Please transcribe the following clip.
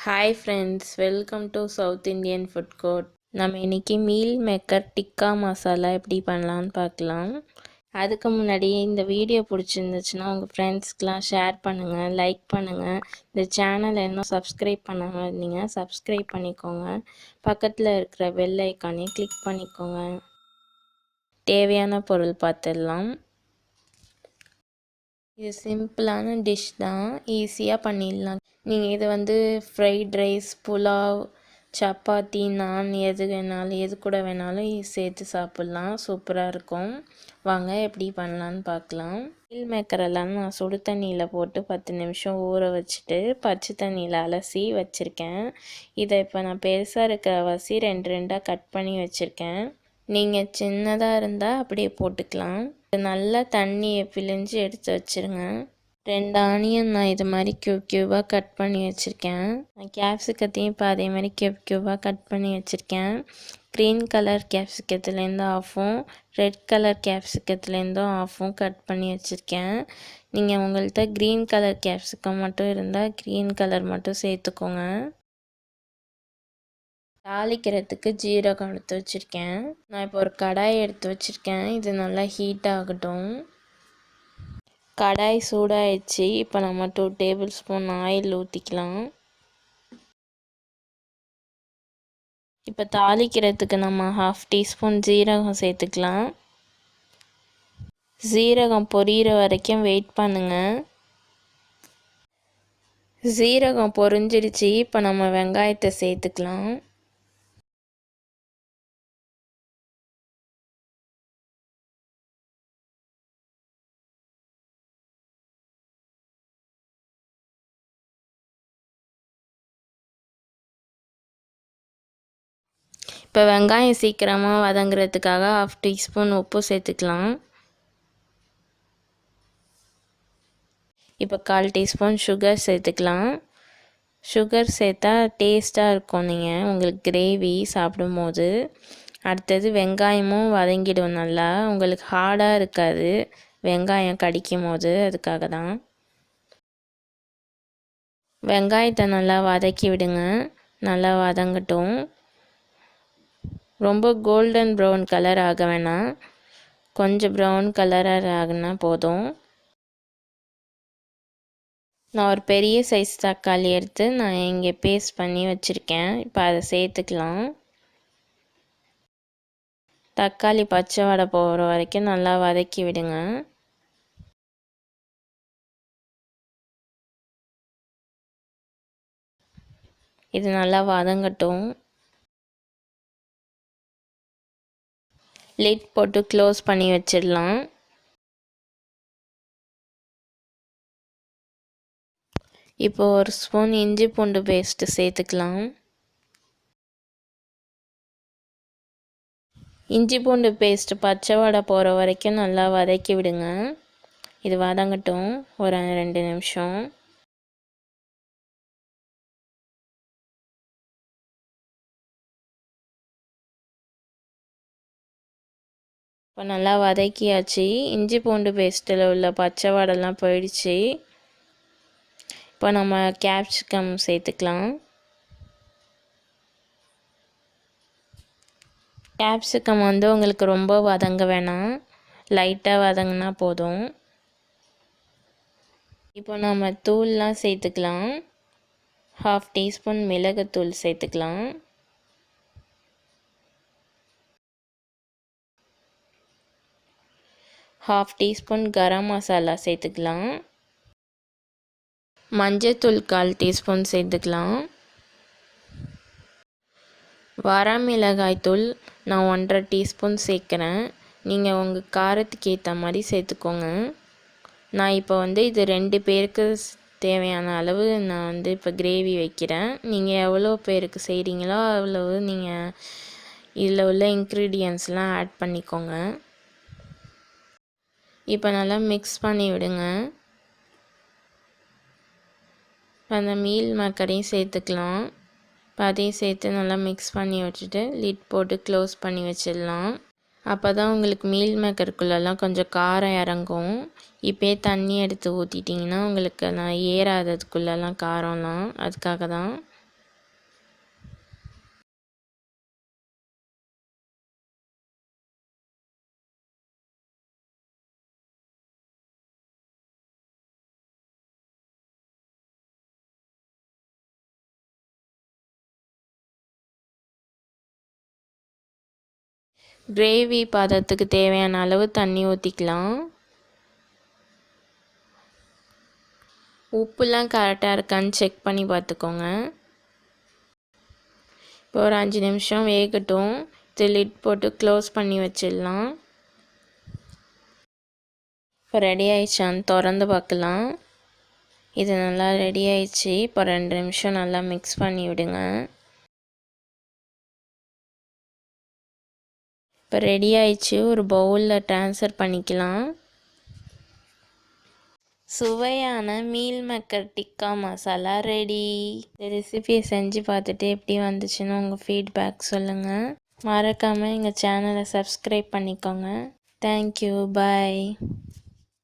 Hi friends, welcome to south Indian food court. நம்ம இன்றைக்கி meal maker tikka masala எப்படி பண்ணலான்னு பார்க்கலாம். அதுக்கு முன்னாடி இந்த வீடியோ பிடிச்சிருந்துச்சுன்னா உங்கள் ஃப்ரெண்ட்ஸ்க்கெலாம் ஷேர் பண்ணுங்கள், லைக் பண்ணுங்கள். இந்த சேனலை இன்னும் சப்ஸ்கிரைப் பண்ணாமல் இருந்தீங்க, சப்ஸ்கிரைப் பண்ணிக்கோங்க. பக்கத்தில் இருக்கிற பெல் ஐக்கானே கிளிக் பண்ணிக்கோங்க. தேவையான பொருள் பார்த்துடலாம். இது சிம்பிளான டிஷ் தான், ஈஸியாக பண்ணிடலாம். நீங்கள் இது ஃப்ரைட் ரைஸ், புலாவ், சப்பாத்தி, நான் எது வேணாலும் எது கூட வேணாலும் சேர்த்து சாப்பிட்லாம். சூப்பராக இருக்கும். வாங்க எப்படி பண்ணலான்னு பார்க்கலாம். மீல் மேக்கரெல்லாம் நான் சுடு தண்ணியில் போட்டு 10 நிமிஷம் ஊற வச்சுட்டு பச்சை தண்ணியில் அலசி வச்சுருக்கேன். இதை இப்போ நான் பெருசாக இருக்கிற வசி 2 கட் பண்ணி வச்சுருக்கேன். நீங்கள் சின்னதாக இருந்தால் அப்படியே போட்டுக்கலாம். நல்லா தண்ணியை பிழிஞ்சு எடுத்து வச்சுருங்க. 2 ஆனியன் நான் இது மாதிரி க்யூபாக கட் பண்ணி வச்சுருக்கேன். நான் கேப்சிகத்தையும் இப்போ அதே மாதிரி க்யூபாக கட் பண்ணி வச்சுருக்கேன். க்ரீன் கலர் கேப்சிகத்துலேருந்து ஆஃபும், ரெட் கலர் கேப்சிகத்துலேருந்தும் ஆஃபும் கட் பண்ணி வச்சுருக்கேன். நீங்கள் உங்கள்கிட்ட க்ரீன் கலர் கேப்சிகம் மட்டும் இருந்தால் க்ரீன் கலர் மட்டும் சேர்த்துக்கோங்க. தாளிக்கிறதுக்கு ஜீரகம் எடுத்து வச்சுருக்கேன். நான் இப்போ ஒரு கடாய் எடுத்து வச்சுருக்கேன். இது நல்லா ஹீட் ஆகட்டும். கடாய் சூடாயிடுச்சு. இப்போ நம்ம 2 டேபிள் ஸ்பூன் ஆயில் ஊற்றிக்கலாம். இப்போ தாளிக்கிறதுக்கு நம்ம 1/2 டீஸ்பூன் ஜீரகம் சேர்த்துக்கலாம். ஜீரகம் பொரியிற வரைக்கும் வெயிட் பண்ணுங்கள். ஜீரகம் பொரிஞ்சிடுச்சு. இப்போ நம்ம வெங்காயத்தை சேர்த்துக்கலாம். இப்போ வெங்காயம் சீக்கிரமாக வதங்குறதுக்காக 1/2 டீஸ்பூன் உப்பு சேர்த்துக்கலாம். இப்போ 1/4 டீஸ்பூன் சுகர் சேர்த்துக்கலாம். சுகர் சேர்த்தா டேஸ்ட்டாக இருக்கும் உங்களுக்கு கிரேவி சாப்பிடும்போது. அடுத்தது வெங்காயமும் வதங்கிடும் நல்லா. உங்களுக்கு ஹார்டாக இருக்காது வெங்காயம் கடிக்கும் போது, அதுக்காக தான். வெங்காயத்தை நல்லா வதக்கி விடுங்க. நல்லா வதங்கட்டும். ரொம்ப கோல்டன் ப்ரௌன் கலர் ஆக வேணாம், கொஞ்சம் ப்ரௌன் கலராக ஆகுனா போதும். நான் ஒரு பெரிய சைஸ் தக்காளி எடுத்து நான் இங்கே பேஸ்ட் பண்ணி வச்சுருக்கேன். இப்போ அதை சேர்த்துக்கலாம். தக்காளி பச்சை வடை போகிற வரைக்கும் நல்லா வதக்கி விடுங்க. இது நல்லா வதங்கட்டும். லிட் போட்டு க்ளோஸ் பண்ணி வச்சிடலாம். இப்போ ஒரு ஸ்பூன் இஞ்சி பூண்டு பேஸ்ட்டு சேர்த்துக்கலாம். இஞ்சி பூண்டு பேஸ்ட்டு பச்சை வடை போகிற வரைக்கும் நல்லா வதக்கி விடுங்க. இது வதங்கட்டும் ஒரு 2 நிமிஷம். இப்போ நல்லா வதக்கியாச்சு. இஞ்சி பூண்டு பேஸ்ட்டில் உள்ள பச்சை வடைலாம் போயிடுச்சு. இப்போ நம்ம கேப்சிகம் சேர்த்துக்கலாம். கேப்சிகம் உங்களுக்கு ரொம்ப வதங்க வேணாம், லைட்டாக வதங்கினா போதும். இப்போ நம்ம தூள்லாம் சேர்த்துக்கலாம். 1/2 டீஸ்பூன் மிளகுத்தூள் சேர்த்துக்கலாம். ½ டீஸ்பூன் கரம் மசாலா சேர்த்துக்கலாம். மஞ்சத்தூள் 1/4 டீஸ்பூன் சேர்த்துக்கலாம். வரமிளகாய் தூள் நான் 1½ டீஸ்பூன் சேர்க்குறேன். நீங்கள் உங்கள் காரத்துக்கு ஏற்ற மாதிரி சேர்த்துக்கோங்க. நான் இப்போ இது 2 பேருக்கு தேவையான அளவு நான் இப்போ கிரேவி வைக்கிறேன். நீங்கள் எவ்வளோ பேருக்கு செய்கிறீங்களோ அவ்வளவு நீங்கள் இதில் உள்ள இன்க்ரீடியன்ஸ்லாம் ஆட் பண்ணிக்கோங்க. இப்போ நல்லா மிக்ஸ் பண்ணி விடுங்க. அந்த மீல் மேக்கரையும் சேர்த்துக்கலாம். அதையும் சேர்த்து நல்லா மிக்ஸ் பண்ணி வச்சுட்டு லிட் போட்டு க்ளோஸ் பண்ணி வச்சிடலாம். அப்போ தான் உங்களுக்கு மீல் மேக்கருக்குள்ளெல்லாம் கொஞ்சம் காரம் இறங்கும். இப்போயே தண்ணி எடுத்து ஊற்றிட்டிங்கன்னா உங்களுக்கு நான் ஏறாததுக்குள்ளெல்லாம் காரம்லாம், அதுக்காக தான். கிரேவி பதத்துக்கு தேவையான அளவு தண்ணி ஊற்றிக்கலாம். உப்புலாம் கரெக்டாக இருக்கான்னு செக் பண்ணி பார்த்துக்கோங்க. இப்போ ஒரு 5 நிமிஷம் வேகட்டும். இது லிட் போட்டு க்ளோஸ் பண்ணி வச்சிடலாம். இப்போ ரெடி ஆயிடுச்சான்னு திறந்து பார்க்கலாம். இது நல்லா ரெடி ஆயிடுச்சு. இப்போ 2 நிமிஷம் நல்லா மிக்ஸ் பண்ணி விடுங்க. இப்போ ரெடி ஆயிடுச்சு. ஒரு பவுலில் ட்ரான்ஸ்ஃபர் பண்ணிக்கலாம். சுவையான meal maker tikka masala ready. இந்த ரெசிபியை செஞ்சு பார்த்துட்டு எப்படி வந்துச்சுன்னு உங்கள் ஃபீட்பேக் சொல்லுங்கள். மறக்காமல் எங்கள் சேனலை சப்ஸ்கிரைப் பண்ணிக்கோங்க. தேங்க்யூ. பாய்.